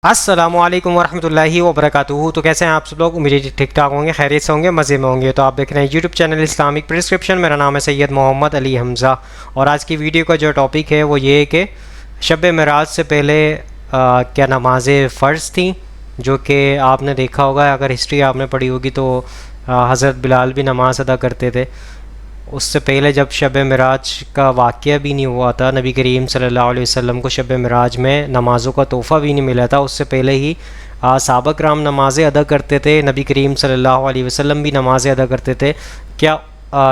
السلام علیکم ورحمۃ اللہ وبرکاتہ۔ تو کیسے ہیں آپ سب لوگ؟ امید ٹھیک ٹھاک ہوں گے، خیریت سے ہوں گے، مزے میں ہوں گے۔ تو آپ دیکھ رہے ہیں یوٹیوب چینل اسلامک پرسکرپشن۔ میرا نام ہے سید محمد علی حمزہ، اور آج کی ویڈیو کا جو ٹاپک ہے وہ یہ ہے کہ شب معراج سے پہلے کیا نمازیں فرض تھیں، جو کہ آپ نے دیکھا ہوگا، اگر ہسٹری آپ نے پڑھی ہوگی تو حضرت بلال بھی نماز ادا کرتے تھے۔ اس سے پہلے جب شب معراج کا واقعہ بھی نہیں ہوا تھا، نبی کریم صلی اللہ علیہ وسلم کو شب معراج میں نمازوں کا تحفہ بھی نہیں ملا تھا، اس سے پہلے ہی صحابہ کرام نمازیں ادا کرتے تھے، نبی کریم صلی اللہ علیہ وسلم بھی نمازیں ادا کرتے تھے۔ کیا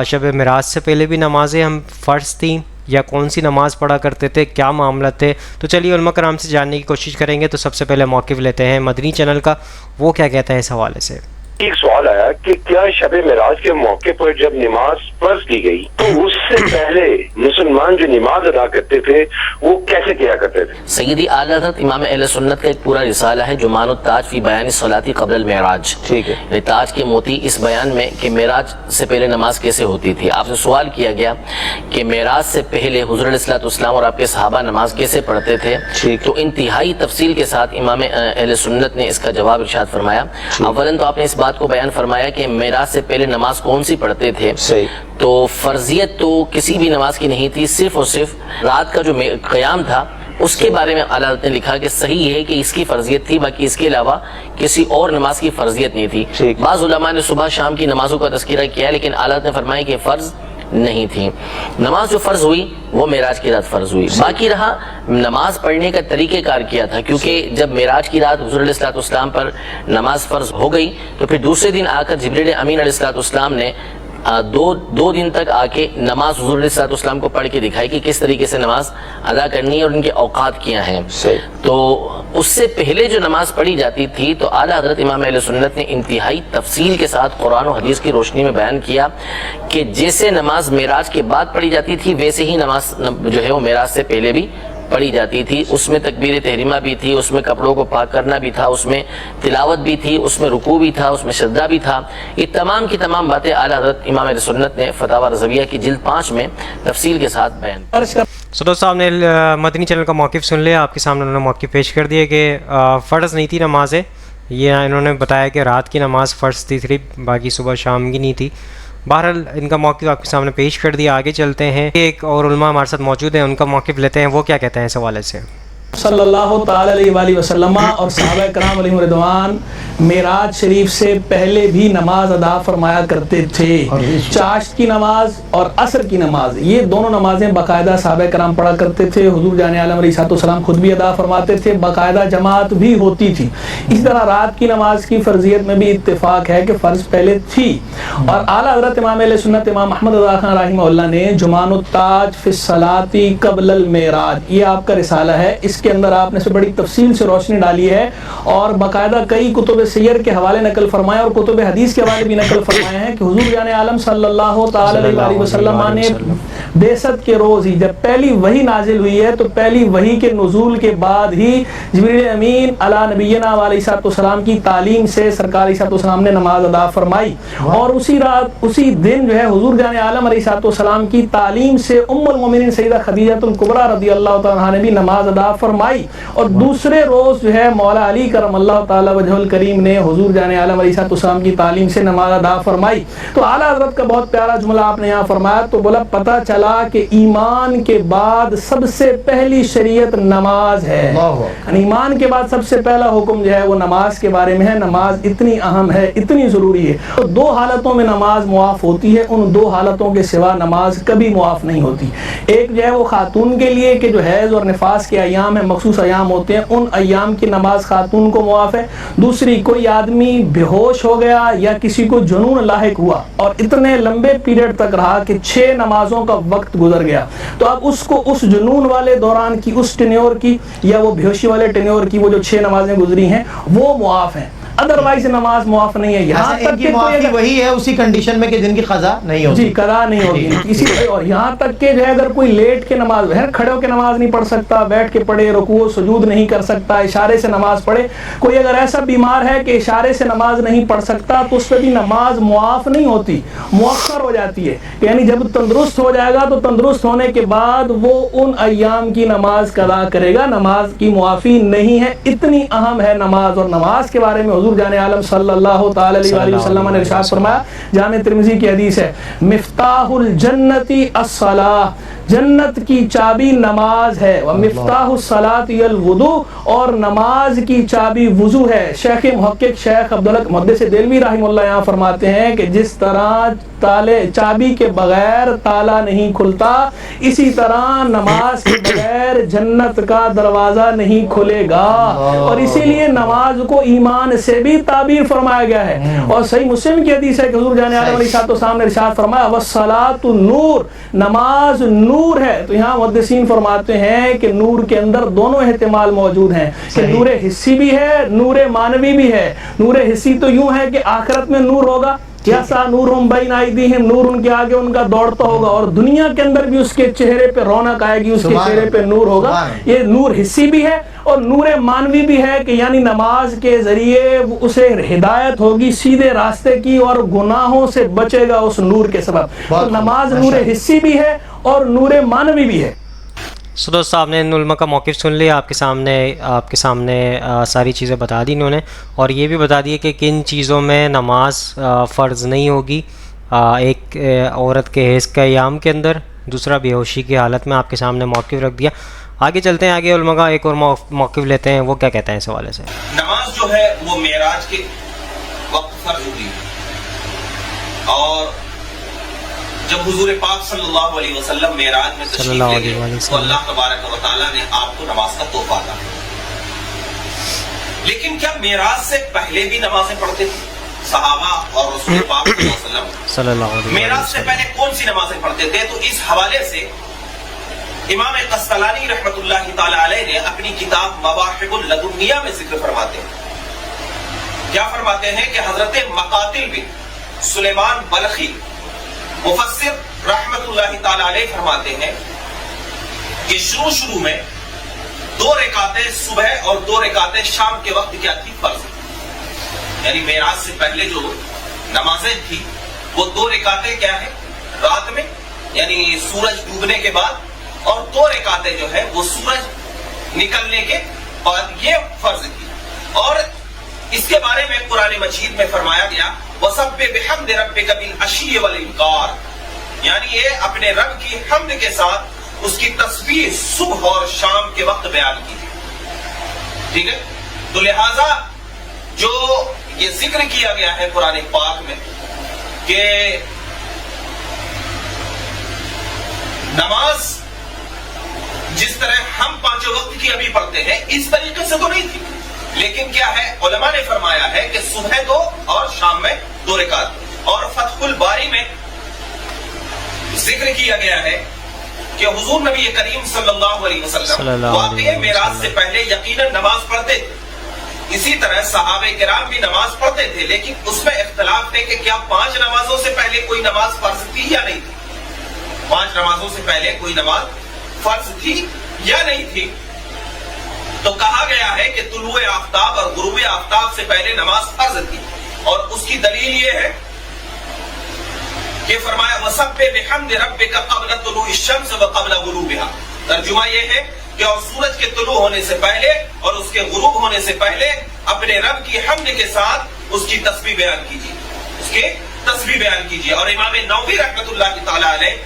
شب معراج سے پہلے بھی نمازیں ہم فرض تھیں، یا کون سی نماز پڑھا کرتے تھے، کیا معاملہ تھے؟ تو چلیے علماء کرام سے جاننے کی کوشش کریں گے۔ تو سب سے پہلے موقف لیتے ہیں مدنی چینل کا، وہ کیا کہتا ہے اس حوالے سے۔ ایک سوال آیا کہ کیا شب معراج کے موقع پر جب نماز فرض کی گئی تو اس سے پہلے مسلمان جو نماز ادا کرتے تھے وہ کیسے کیا کرتے تھے؟ سیدی اعلیٰ حضرت امام اہل سنت کا ایک پورا رسالہ ہے جمان التاج فی بیان الصلاۃ قبل المعراج، ٹھیک ہے، تاج کے موتی اس بیان میں کہ معراج سے پہلے نماز کیسے ہوتی تھی۔ آپ سے سوال کیا گیا کہ معراج سے پہلے حضور علیہ الصلوۃ والسلام اور آپ کے صحابہ نماز کیسے پڑھتے تھے، تو انتہائی تفصیل کے ساتھ امام اہل سنت نے اس کا جواب ارشاد فرمایا۔ اولاً تو آپ نے اس بات کو بیان فرمایا کہ معراج سے پہلے نماز کون سی پڑھتے تھے، تو فرضیت تو کسی بھی نماز کی نہیں تھی، صرف اور صرف رات کا جو قیام تھا اس کے بارے میں اعلیٰ حضرت نے لکھا کہ صحیح ہے کہ اس کی فرضیت تھی، باقی اس کے علاوہ کسی اور نماز کی فرضیت نہیں تھی۔ بعض علماء نے صبح شام کی نمازوں کا تذکرہ کیا، لیکن اعلیٰ حضرت نے فرمایا کہ فرض نہیں تھی۔ نماز جو فرض ہوئی وہ معراج کی رات فرض ہوئی، باقی رہا نماز پڑھنے کا طریقہ کار کیا تھا، کیونکہ جب معراج کی رات حضور علیہ الصلوۃ والسلام پر نماز فرض ہو گئی تو پھر دوسرے دن آ کر جبریل امین علیہ الصلوۃ والسلام نے دو دن تک آ کے نماز حضور علیہ الصلوۃ والسلام کو پڑھ کے دکھائی کہ کس طریقے سے نماز ادا کرنی ہے اور ان کے اوقات کیا ہیں۔ تو اس سے پہلے جو نماز پڑھی جاتی تھی تو اعلیٰ حضرت امام اہل سنت نے انتہائی تفصیل کے ساتھ قرآن و حدیث کی روشنی میں بیان کیا کہ جیسے نماز معراج کے بعد پڑھی جاتی تھی ویسے ہی نماز جو ہے وہ معراج سے پہلے بھی پڑھی جاتی تھی۔ اس میں تکبیر تحریمہ بھی تھی، اس میں کپڑوں کو پاک کرنا بھی تھا، اس میں تلاوت بھی تھی، اس میں رکوع بھی تھا، اس میں سجدہ بھی تھا۔ یہ تمام کی تمام باتیں اعلیٰ حضرت امام اہل سنت نے فتاوی رضویہ کی جلد 5 میں تفصیل کے ساتھ بیان۔ دوستو صاحب نے مدنی چینل کا موقف سن لیا، آپ کے سامنے انہوں نے موقف پیش کر دیا کہ فرض نہیں تھی نمازیں، یہ انہوں نے بتایا کہ رات کی نماز فرض تھی صرف، باقی صبح شام کی نہیں تھی۔ بہرحال ان کا موقف آپ کے سامنے پیش کر دیا، آگے چلتے ہیں۔ ایک اور علماء ہمارے ساتھ موجود ہیں، ان کا موقف لیتے ہیں، وہ کیا کہتے ہیں اس حوالے سے۔ صلی اللہ تعالی علیہ وآلہ وسلم اور صحابہ کرام علیہم رضوان معراج شریف سے پہلے بھی نماز ادا فرمایا کرتے تھے۔ چاشت کی نماز اور عصر کی نماز، یہ دونوں نمازیں باقاعدہ صحابہ کرام پڑھا کرتے تھے۔ حضور جان عالم علیہ السلام خود بھی ادا فرماتے تھے، باقاعدہ جماعت بھی ہوتی تھی۔ اسی طرح رات کی نماز کی فرضیت میں بھی اتفاق ہے کہ فرض پہلے تھی، اور اعلیٰ حضرت امام اہل سنت امام احمد رضا خان رحمہ اللہ نے جمان التاج فی الصلاۃ قبل المعراج، یہ آپ کا رسالہ ہے، اس کے اندر آپ نے سے بڑی تفصیل سے روشنی ڈالی ہے، اور باقاعدہ کئی کتب سیر کے حوالے نقل فرمائے اور کتب حدیث کے حوالے بھی نقل فرمائے ہیں کہ حضور جان عالم صلی اللہ تعالی علیہ وسلم نے بعثت کے روز ہی جب پہلی وحی نازل ہوئی ہے تو پہلی وحی کے نزول کے بعد ہی جبریل امین علی نبینا علیہ السلام کی تعلیم سے سرکار علیہ السلام نے نماز ادا فرمائی، اور اسی رات اسی دن جو ہے حضور جان عالم علیہ السلام کی تعلیم سے ام المومنین سیدہ خدیجہ الکبریٰ رضی اللہ تعالی عنہا نے بھی نماز ادا فرمائی، اور دوسرے روز جو ہے مولا علی کرم اللہ تعالی وجہ الکریم نے حضور جان عالم علیہ السلام کی تعلیم سے نماز ادا فرمائی۔ تو اعلیٰ حضرت کا بہت پیارا جملہ آپ نے یہاں فرمایا، تو بولا پتہ چلا کہ ایمان کے بعد سب سے پہلی شریعت نماز ہے، یعنی ایمان کے بعد سب سے پہلا حکم جو ہے وہ نماز کے بارے میں ہے۔ نماز اتنی اہم ہے، اتنی ضروری ہے، تو 2 حالتوں میں نماز معاف ہوتی ہے، ان 2 حالتوں کے سوا نماز کبھی معاف نہیں ہوتی۔ ایک جو ہے وہ خاتون کے لیے کہ جو حیض اور نفاس کے ایام ہیں، مخصوص ایام ہوتے ہیں، ان ایام کی نماز خاتون کو معاف ہے۔ دوسری، کوئی آدمی بے ہوش ہو گیا یا کسی کو جنون لاحق ہوا اور اتنے لمبے پیریڈ تک رہا کہ 6 نمازوں کا وقت گزر گیا، تو اب اس کو اس جنون والے دوران کی، اس ٹینیور کی یا وہ بے ہوشی والے ٹینیور کی وہ جو 6 نمازیں گزری ہیں وہ معاف ہیں۔ ادروائز نماز معاف نہیں ہے. یہاں تک کہ معافی وہی ہے اسی کنڈیشن میں کہ جن کی قضا نہیں ہوگی. جی قضا نہیں ہوگی اسی. اور یہاں تک کہ جو ہے اگر کوئی لیٹ کے نماز کھڑے ہو کے نماز نہیں پڑھ سکتا, بیٹھ کے پڑھے, رکوع سجود نہیں کر سکتا, اشارے سے نماز پڑھے. کوئی اگر ایسا بیمار ہے کہ اشارے سے نماز نہیں پڑھ سکتا تو اس پہ بھی نماز معاف نہیں ہوتی, مؤخر ہو جاتی ہے. یعنی جب تندرست ہو جائے گا تو تندرست ہونے کے بعد وہ ان ایام کی نماز قضا کرے گا, نماز کی معافی نہیں ہے. اتنی اہم ہے نماز. اور نماز کے بارے میں حضور جان عالم صلی اللہ تعالی علیہ وآلہ وسلم نے ارشاد فرمایا, جامع ترمذی کی حدیث ہے, مفتاح الجنتی الصلاۃ, جنت کی چابی نماز ہے. ومفتاح الصلاۃ الوضوء, اور نماز کی چابی وضو ہے. شیخ محقق شیخ عبدالحق محدث دہلوی رحمہ اللہ یہاں فرماتے ہیں کہ جس طرح تالے چابی کے بغیر تالا نہیں کھلتا, اسی طرح نماز کے بغیر جنت کا دروازہ نہیں کھلے گا. اور اسی لیے نماز کو ایمان سے بھی تعبیر فرمایا گیا ہے. اور صحیح مسلم کی حدیث ہے کہ حضور جان عالم علیہ السلام نے ارشاد فرمایا, والصلاۃ نور, نماز نور ہے. تو یہاں محدثین فرماتے ہیں کہ نور کے اندر دونوں احتمال موجود ہیں کہ نور حسی بھی ہے, نور معنوی بھی ہے. نور حسی تو یوں ہے کہ آخرت میں نور ہوگا, یسعی نورہم بین ایدیہم, نور ان کے آگے ان کا دوڑتا ہوگا, اور دنیا کے اندر بھی اس کے چہرے پہ رونق آئے گی, اس کے چہرے پہ نور ہوگا. یہ نور حسی بھی ہے اور نور معنوی بھی ہے کہ یعنی نماز کے ذریعے اسے ہدایت ہوگی سیدھے راستے کی اور گناہوں سے بچے گا اس نور کے سبب. تو نماز نور حسی بھی ہے اور نور معنوی بھی ہے. سو دوستو آپ نے ان علماء کا موقف سن لیا, آپ کے سامنے ساری چیزیں بتا دی انہوں نے, اور یہ بھی بتا دیا کہ کن چیزوں میں نماز فرض نہیں ہوگی ایک عورت کے حیض کے ایام کے اندر. دوسرا بے ہوشی کی حالت میں آپ کے سامنے موقف رکھ دیا. آگے چلتے ہیں, آگے علماء کا ایک اور موقف لیتے ہیں, وہ کیا کہتے ہیں اس حوالے سے. نماز جو ہے وہ معراج کے وقت فرض ہوئی, اور جب حضور پاک صلی اللہ علیہ وسلم معراج میں تشریف لے گئے تو اللہ تبارک و تعالیٰ نے آپ کو نماز کا تحفہ عطا کیا. لیکن کیا معراج سے پہلے بھی نمازیں پڑھتے تھے صحابہ اور رسول پاک صلی اللہ علیہ وسلم؟ معراج سے پہلے کون سی نمازیں پڑھتے تھے؟ تو اس حوالے سے امام قسطلانی رحمۃ اللہ تعالی علیہ نے اپنی کتاب مواہب اللدنیہ میں ذکر فرماتے ہیں. کیا فرماتے ہیں کہ حضرت مقاتل بن سلیمان بلخی مفسر رحمت اللہ تعالی علیہ فرماتے ہیں کہ شروع میں 2 رکعتیں صبح اور 2 رکعتیں شام کے وقت کیا تھی؟ فرض. یعنی معراج سے پہلے جو نمازیں تھی وہ 2 رکعتیں کیا ہے رات میں, یعنی سورج ڈوبنے کے بعد, اور 2 رکعتیں جو ہے وہ سورج نکلنے کے بعد یہ فرض تھی. اور اس کے بارے میں قرآن مجید میں فرمایا گیا وَسَبِّحْ بِحَمْدِ رَبِّكَ بِالْعَشِيِّ وَالْإِبْكَارِ, یعنی یہ اپنے رب کی حمد کے ساتھ اس کی تسبیح صبح اور شام کے وقت بیان کیجیے. ٹھیک ہے, تو لہذا جو یہ ذکر کیا گیا ہے قرآن پاک میں کہ نماز جس طرح ہم 5 وقت کی ابھی پڑھتے ہیں اس طریقے سے تو نہیں تھی, لیکن کیا ہے علماء نے فرمایا ہے کہ صبح 2 اور شام میں 2 رکعت. اور فتح الباری میں ذکر کیا گیا ہے کہ حضور نبی کریم صلی اللہ علیہ وسلم واقعی معراج سے پہلے یقیناً نماز پڑھتے تھے. اسی طرح صحابہ کرام بھی نماز پڑھتے تھے, لیکن اس میں اختلاف ہے کہ کیا 5 نمازوں سے پہلے کوئی نماز فرض تھی یا نہیں تھی. 5 نمازوں سے پہلے کوئی نماز فرض تھی یا نہیں تھی. تو کہا گیا ہے کہ طلوع آفتاب اور غروب آفتاب سے پہلے نماز فرض تھی, اور اس کی دلیل یہ ہے کہ فرمایا وَسَبِّحْ بِحَمْدِ رَبِّكَ قَبْلَ طُلُوعِ الشَّمْسِ وَقَبْلَ غُرُوبِهَا. ترجمہ یہ ہے کہ اور سورج کے طلوع ہونے سے پہلے اور اس کے غروب ہونے سے پہلے اپنے رب کی حمد کے ساتھ اس کی تسبیح بیان کیجیے, اس کے تسبیح بیان کیجیے. اور امام نووی رحمۃ اللہ تعالی علیہ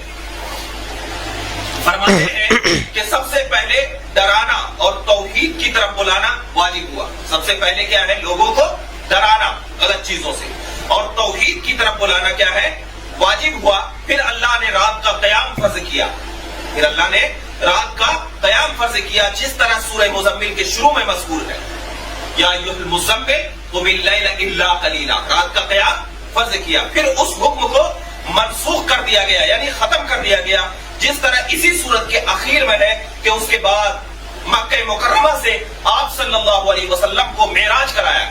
فرماتے ہیں کہ سب سے پہلے ڈرانا اور توحید کی طرف بلانا واجب ہوا. سب سے پہلے کیا ہے؟ لوگوں کو ڈرانا غلط چیزوں سے, اور توحید کی طرف بلانا کیا ہے؟ واجب ہوا. پھر اللہ نے رات کا قیام فرض کیا, پھر اللہ نے رات کا قیام فرض کیا, جس طرح سورہ مزمل کے شروع میں مذکور ہے یا ایھا المزمل قم اللیل الا قلیلا, رات کا قیام فرض کیا. پھر اس حکم کو منسوخ کر دیا گیا, یعنی ختم کر دیا گیا, جس طرح اسی سورت کے اخیر میں ہے کہ اس کے بعد مکہ مکرمہ سے آپ صلی اللہ علیہ وسلم کو معراج کرایا.